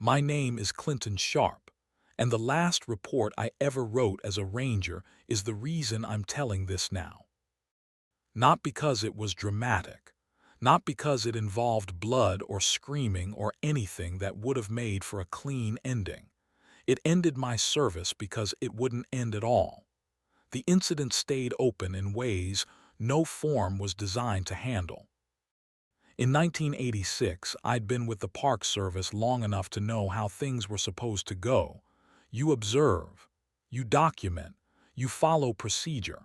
My name is Clinton Sharpe, and the last report I ever wrote as a ranger is the reason I'm telling this now. Not because it was dramatic, not because it involved blood or screaming or anything that would have made for a clean ending. It ended my service because it wouldn't end at all. The incident stayed open in ways no form was designed to handle. In 1986, I'd been with the Park Service long enough to know how things were supposed to go. You observe, you document, you follow procedure.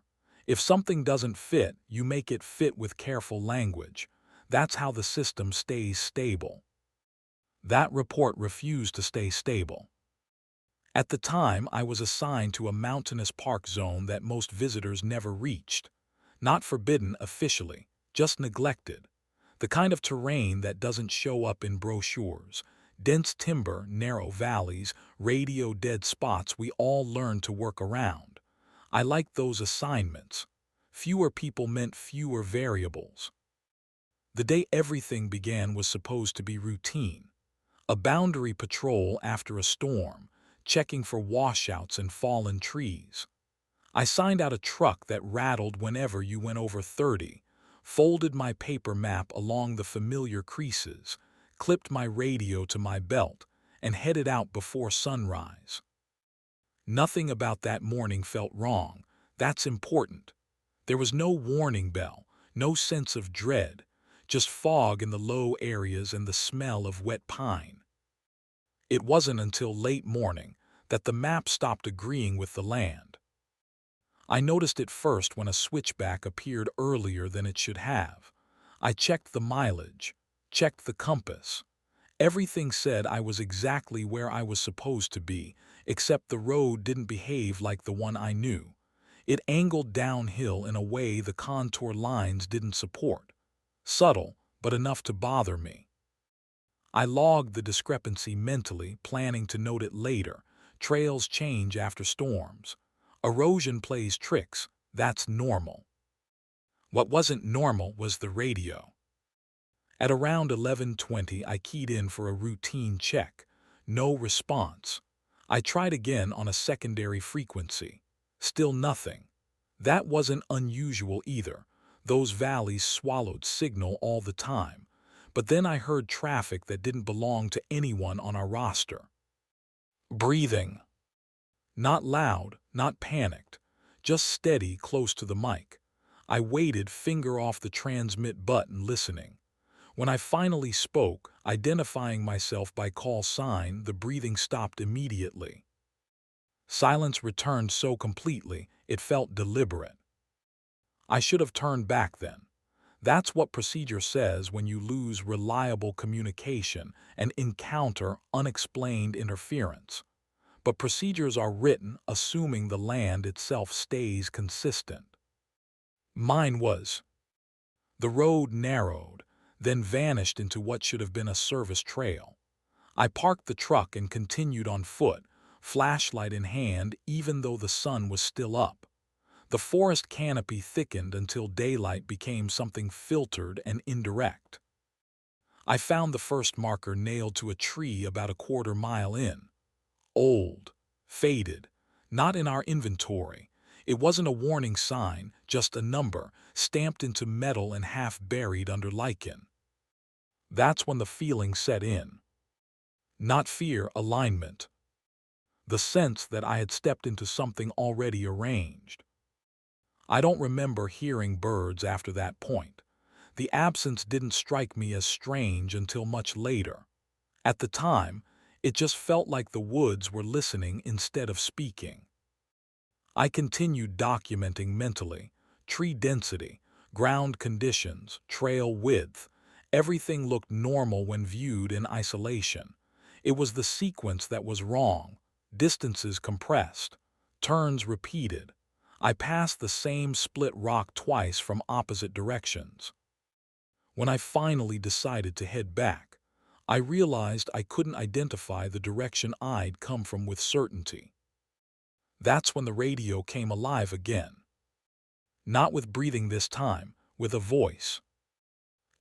If something doesn't fit, you make it fit with careful language. That's how the system stays stable. That report refused to stay stable. At the time, I was assigned to a mountainous park zone that most visitors never reached. Not forbidden officially, just neglected. The kind of terrain that doesn't show up in brochures. Dense timber, narrow valleys, radio-dead spots we all learn to work around. I liked those assignments. Fewer people meant fewer variables. The day everything began was supposed to be routine. A boundary patrol after a storm, checking for washouts and fallen trees. I signed out a truck that rattled whenever you went over 30, folded my paper map along the familiar creases, clipped my radio to my belt, and headed out before sunrise. Nothing about that morning felt wrong. That's important. There was no warning bell, no sense of dread, just fog in the low areas and the smell of wet pine. It wasn't until late morning that the map stopped agreeing with the land. I noticed it first when a switchback appeared earlier than it should have. I checked the mileage, checked the compass. Everything said I was exactly where I was supposed to be, except the road didn't behave like the one I knew. It angled downhill in a way the contour lines didn't support. Subtle, but enough to bother me. I logged the discrepancy mentally, planning to note it later. Trails change after storms. Erosion plays tricks. That's normal. What wasn't normal was the radio. At around 11:20, I keyed in for a routine check. No response. I tried again on a secondary frequency. Still nothing. That wasn't unusual either. Those valleys swallowed signal all the time. But then I heard traffic that didn't belong to anyone on our roster. Breathing. Not loud, not panicked, just steady close to the mic. I waited, finger off the transmit button, listening. When I finally spoke, identifying myself by call sign, the breathing stopped immediately. Silence returned so completely, it felt deliberate. I should have turned back then. That's what procedure says when you lose reliable communication and encounter unexplained interference. But procedures are written assuming the land itself stays consistent. Mine was. The road narrowed, then vanished into what should have been a service trail. I parked the truck and continued on foot, flashlight in hand, even though the sun was still up. The forest canopy thickened until daylight became something filtered and indirect. I found the first marker nailed to a tree about a quarter-mile in. Old, faded, not in our inventory. It wasn't a warning sign, just a number, stamped into metal and half buried under lichen. That's when the feeling set in. Not fear, alignment. The sense that I had stepped into something already arranged. I don't remember hearing birds after that point. The absence didn't strike me as strange until much later. At the time, it just felt like the woods were listening instead of speaking. I continued documenting mentally: tree density, ground conditions, trail width. Everything looked normal when viewed in isolation. It was the sequence that was wrong. Distances compressed, turns repeated. I passed the same split rock twice from opposite directions. When I finally decided to head back, I realized I couldn't identify the direction I'd come from with certainty. That's when the radio came alive again. Not with breathing this time, with a voice.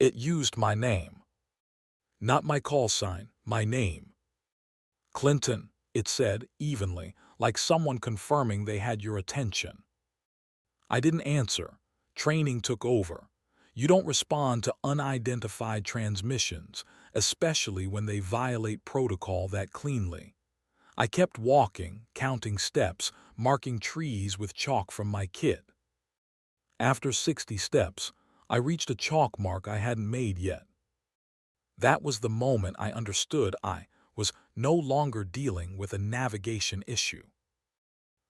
It used my name. Not my call sign, my name. "Clinton," it said evenly, like someone confirming they had your attention. I didn't answer. Training took over. You don't respond to unidentified transmissions, especially when they violate protocol that cleanly. I kept walking, counting steps, marking trees with chalk from my kit. After 60 steps, I reached a chalk mark I hadn't made yet. That was the moment I understood I was no longer dealing with a navigation issue.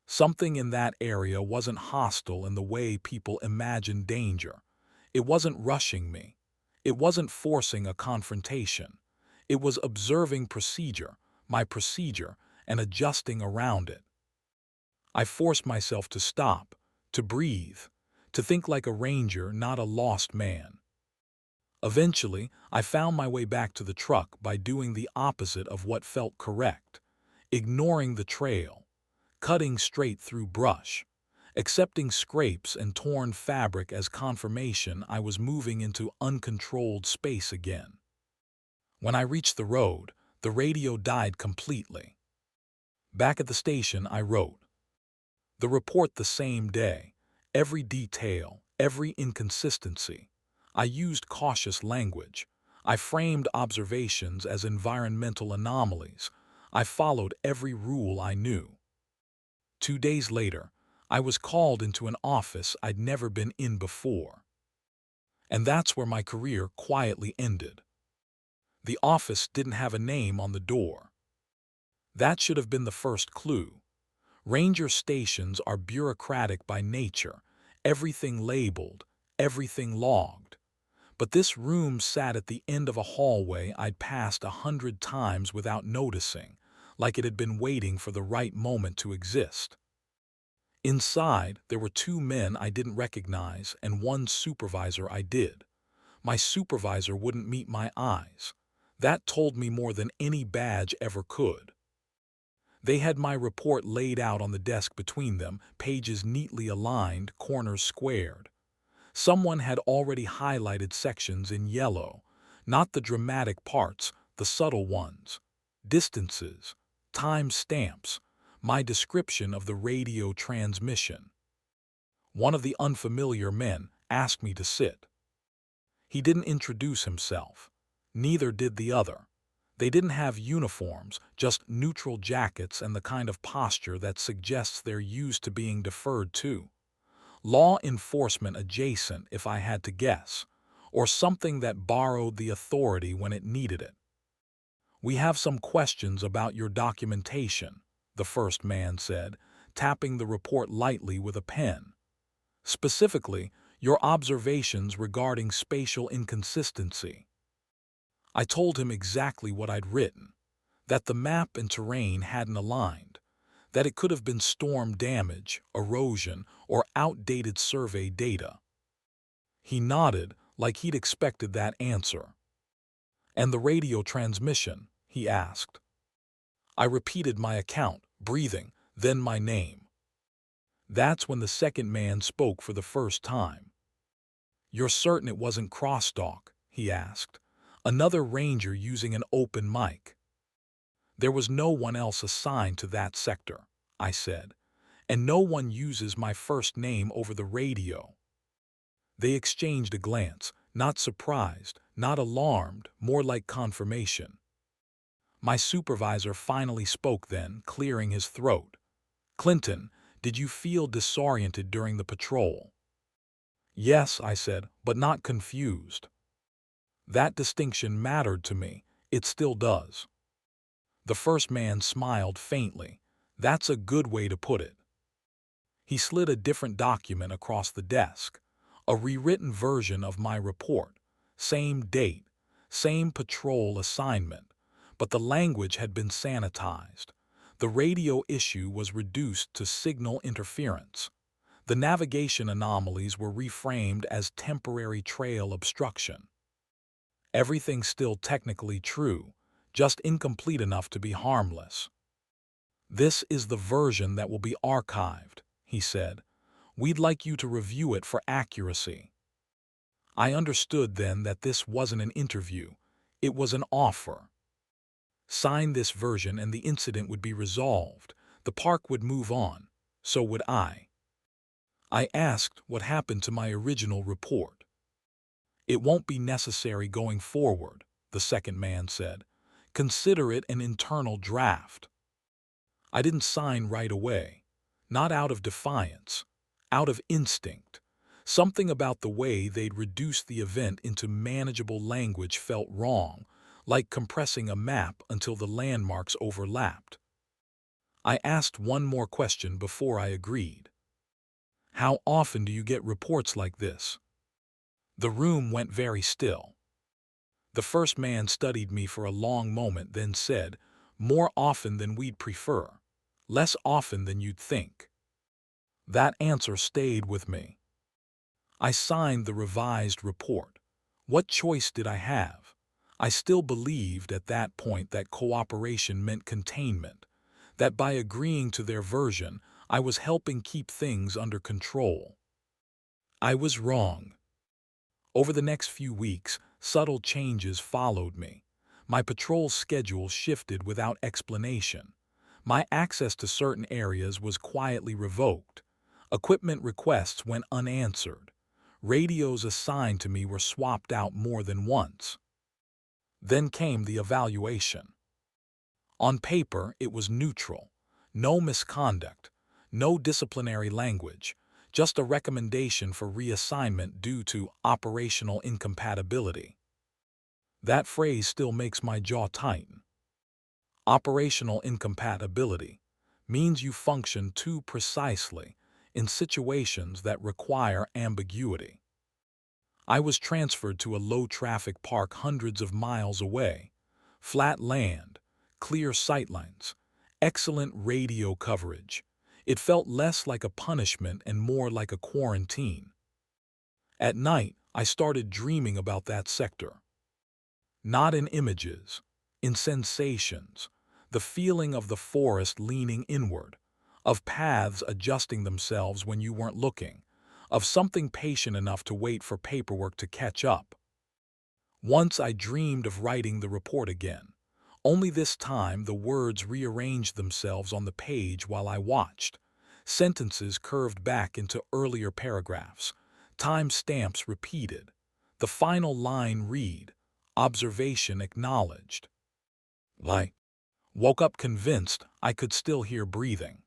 Something in that area wasn't hostile in the way people imagine danger. It wasn't rushing me. It wasn't forcing a confrontation. It was observing procedure, my procedure, and adjusting around it. I forced myself to stop, to breathe, to think like a ranger, not a lost man. Eventually, I found my way back to the truck by doing the opposite of what felt correct, ignoring the trail, cutting straight through brush, accepting scrapes and torn fabric as confirmation I was moving into uncontrolled space again. When I reached the road, the radio died completely. Back at the station, I wrote the report the same day, every detail, every inconsistency. I used cautious language. I framed observations as environmental anomalies. I followed every rule I knew. 2 days later, I was called into an office I'd never been in before. And that's where my career quietly ended. The office didn't have a name on the door. That should have been the first clue. Ranger stations are bureaucratic by nature, everything labeled, everything logged. But this room sat at the end of a hallway I'd passed 100 times without noticing, like it had been waiting for the right moment to exist. Inside, there were 2 men I didn't recognize and 1 supervisor I did. My supervisor wouldn't meet my eyes. That told me more than any badge ever could. They had my report laid out on the desk between them, pages neatly aligned, corners squared. Someone had already highlighted sections in yellow, not the dramatic parts, the subtle ones. Distances, time stamps, my description of the radio transmission. One of the unfamiliar men asked me to sit. He didn't introduce himself. Neither did the other. They didn't have uniforms, just neutral jackets and the kind of posture that suggests they're used to being deferred to. Law enforcement adjacent, if I had to guess, or something that borrowed the authority when it needed it. "We have some questions about your documentation," the first man said, tapping the report lightly with a pen. "Specifically, your observations regarding spatial inconsistency." I told him exactly what I'd written, that the map and terrain hadn't aligned, that it could have been storm damage, erosion, or outdated survey data. He nodded like he'd expected that answer. "And the radio transmission?" he asked. I repeated my account, breathing, then my name. That's when the second man spoke for the first time. "You're certain it wasn't crosstalk?" he asked. Another ranger using an open mic. "There was no one else assigned to that sector," I said, "and no one uses my first name over the radio." They exchanged a glance, not surprised, not alarmed, more like confirmation. My supervisor finally spoke then, clearing his throat. "Clinton, did you feel disoriented during the patrol?" "Yes," I said, "but not confused." That distinction mattered to me. It still does. The first man smiled faintly. "That's a good way to put it." He slid a different document across the desk, a rewritten version of my report, same date, same patrol assignment, but the language had been sanitized. The radio issue was reduced to signal interference. The navigation anomalies were reframed as temporary trail obstruction. Everything still technically true, just incomplete enough to be harmless. "This is the version that will be archived," he said. "We'd like you to review it for accuracy." I understood then that this wasn't an interview. It was an offer. Sign this version and the incident would be resolved. The park would move on. So would I. I asked what happened to my original report. It won't be necessary going forward, the second man said. Consider it an internal draft. I didn't sign right away. Not out of defiance. Out of instinct. Something about the way they'd reduced the event into manageable language felt wrong, like compressing a map until the landmarks overlapped. I asked one more question before I agreed. How often do you get reports like this? The room went very still. The first man studied me for a long moment, then said, more often than we'd prefer. Less often than you'd think. That answer stayed with me. I signed the revised report. What choice did I have? I still believed at that point that cooperation meant containment, that by agreeing to their version, I was helping keep things under control. I was wrong. Over the next few weeks, subtle changes followed me. My patrol schedule shifted without explanation. My access to certain areas was quietly revoked. Equipment requests went unanswered. Radios assigned to me were swapped out more than once. Then came the evaluation. On paper, it was neutral. No misconduct, no disciplinary language, just a recommendation for reassignment due to operational incompatibility. That phrase still makes my jaw tighten. Operational incompatibility means you function too precisely in situations that require ambiguity. I was transferred to a low-traffic park hundreds of miles away. Flat land, clear sightlines, excellent radio coverage. It felt less like a punishment and more like a quarantine. At night, I started dreaming about that sector. Not in images, in sensations, the feeling of the forest leaning inward, of paths adjusting themselves when you weren't looking, of something patient enough to wait for paperwork to catch up. Once I dreamed of writing the report again. Only this time the words rearranged themselves on the page while I watched. Sentences curved back into earlier paragraphs. Time stamps repeated. The final line read, observation acknowledged. I woke up convinced I could still hear breathing.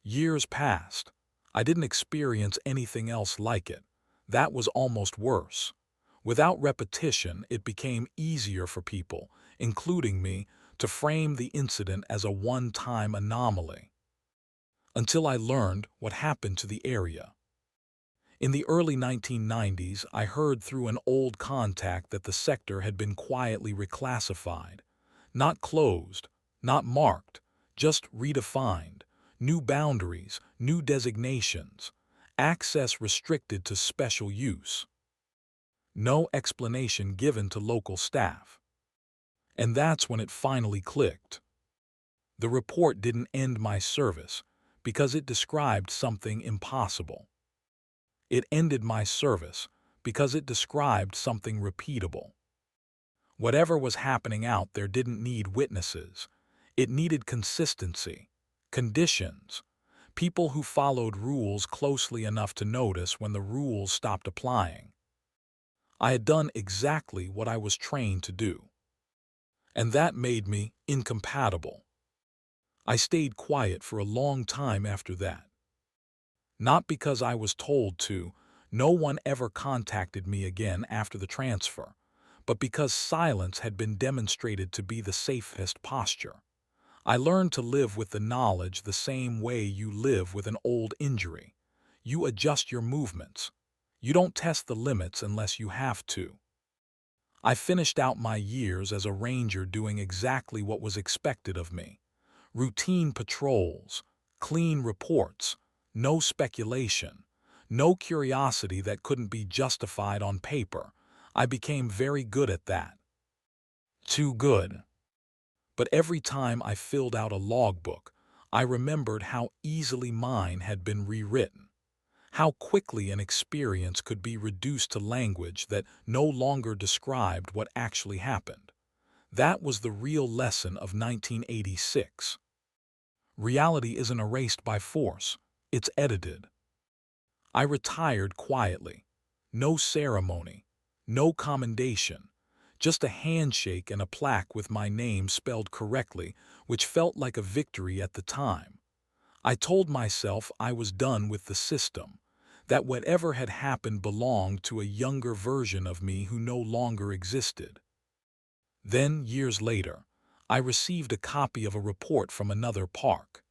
Years passed. I didn't experience anything else like it. That was almost worse. Without repetition, it became easier for people, including me, to frame the incident as a one-time anomaly. Until I learned what happened to the area. In the early 1990s, I heard through an old contact that the sector had been quietly reclassified. Not closed, not marked, just redefined. New boundaries, new designations. Access restricted to special use. No explanation given to local staff. And that's when it finally clicked. The report didn't end my service because it described something impossible. It ended my service because it described something repeatable. Whatever was happening out there didn't need witnesses. It needed consistency, conditions, people who followed rules closely enough to notice when the rules stopped applying. I had done exactly what I was trained to do. And that made me incompatible. I stayed quiet for a long time after that. Not because I was told to, no one ever contacted me again after the transfer, but because silence had been demonstrated to be the safest posture. I learned to live with the knowledge the same way you live with an old injury. You adjust your movements. You don't test the limits unless you have to. I finished out my years as a ranger doing exactly what was expected of me. Routine patrols, clean reports, no speculation, no curiosity that couldn't be justified on paper. I became very good at that. Too good. But every time I filled out a logbook, I remembered how easily mine had been rewritten. How quickly an experience could be reduced to language that no longer described what actually happened. That was the real lesson of 1986. Reality isn't erased by force, it's edited. I retired quietly. No ceremony, no commendation, just a handshake and a plaque with my name spelled correctly, which felt like a victory at the time. I told myself I was done with the system, that whatever had happened belonged to a younger version of me who no longer existed. Then, years later, I received a copy of a report from another park.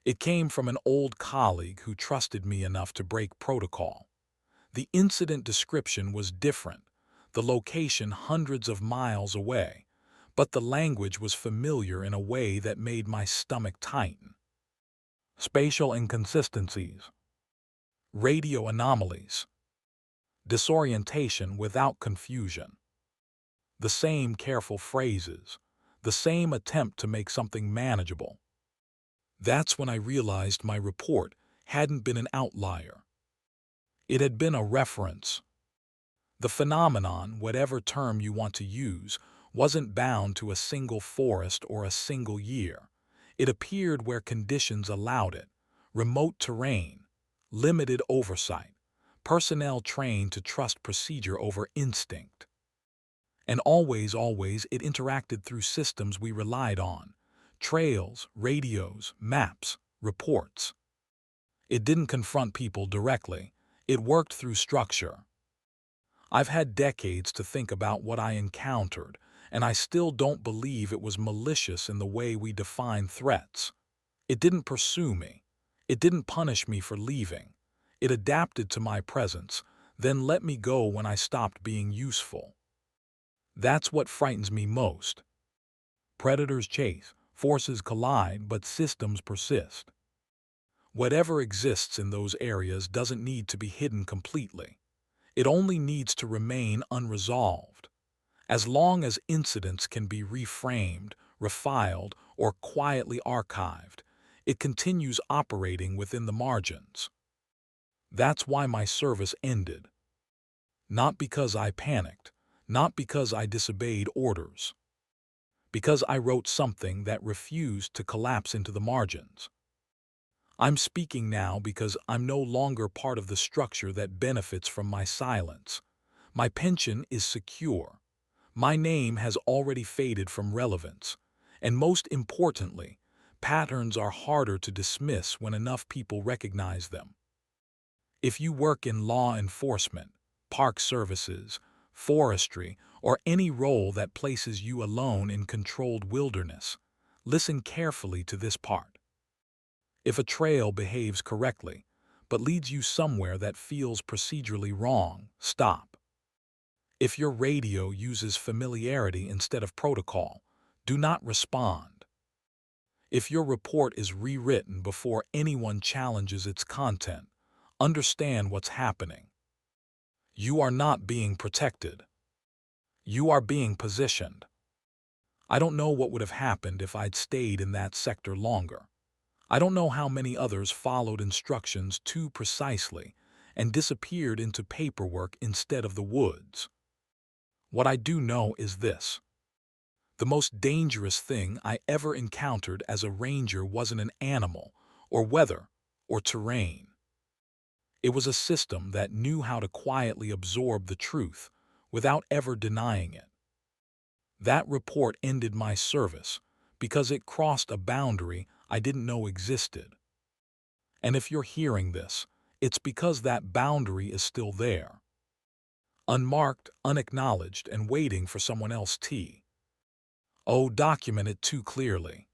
It came from an old colleague who trusted me enough to break protocol. The incident description was different, the location hundreds of miles away, but the language was familiar in a way that made my stomach tighten. Spatial inconsistencies, radio anomalies, disorientation without confusion. The same careful phrases, the same attempt to make something manageable. That's when I realized my report hadn't been an outlier. It had been a reference. The phenomenon, whatever term you want to use, wasn't bound to a single forest or a single year. It appeared where conditions allowed it: remote terrain, limited oversight, personnel trained to trust procedure over instinct. And always, it interacted through systems we relied on: trails, radios, maps, reports. It didn't confront people directly. It worked through structure. I've had decades to think about what I encountered, and I still don't believe it was malicious in the way we define threats. It didn't pursue me. It didn't punish me for leaving. It adapted to my presence, then let me go when I stopped being useful. That's what frightens me most. Predators chase, forces collide, but systems persist. Whatever exists in those areas doesn't need to be hidden completely. It only needs to remain unresolved. As long as incidents can be reframed, refiled, or quietly archived, it continues operating within the margins. That's why my service ended. Not because I panicked, not because I disobeyed orders. Because I wrote something that refused to collapse into the margins. I'm speaking now because I'm no longer part of the structure that benefits from my silence. My pension is secure. My name has already faded from relevance. And most importantly, patterns are harder to dismiss when enough people recognize them. If you work in law enforcement, park services, forestry, or any role that places you alone in controlled wilderness, listen carefully to this part. If a trail behaves correctly, but leads you somewhere that feels procedurally wrong, stop. If your radio uses familiarity instead of protocol, do not respond. If your report is rewritten before anyone challenges its content, understand what's happening. You are not being protected. You are being positioned. I don't know what would have happened if I'd stayed in that sector longer. I don't know how many others followed instructions too precisely and disappeared into paperwork instead of the woods. What I do know is this: the most dangerous thing I ever encountered as a ranger wasn't an animal, or weather, or terrain. It was a system that knew how to quietly absorb the truth without ever denying it. That report ended my service because it crossed a boundary I didn't know existed. And if you're hearing this, it's because that boundary is still there. Unmarked, unacknowledged, and waiting for someone else to. Oh, document it too clearly.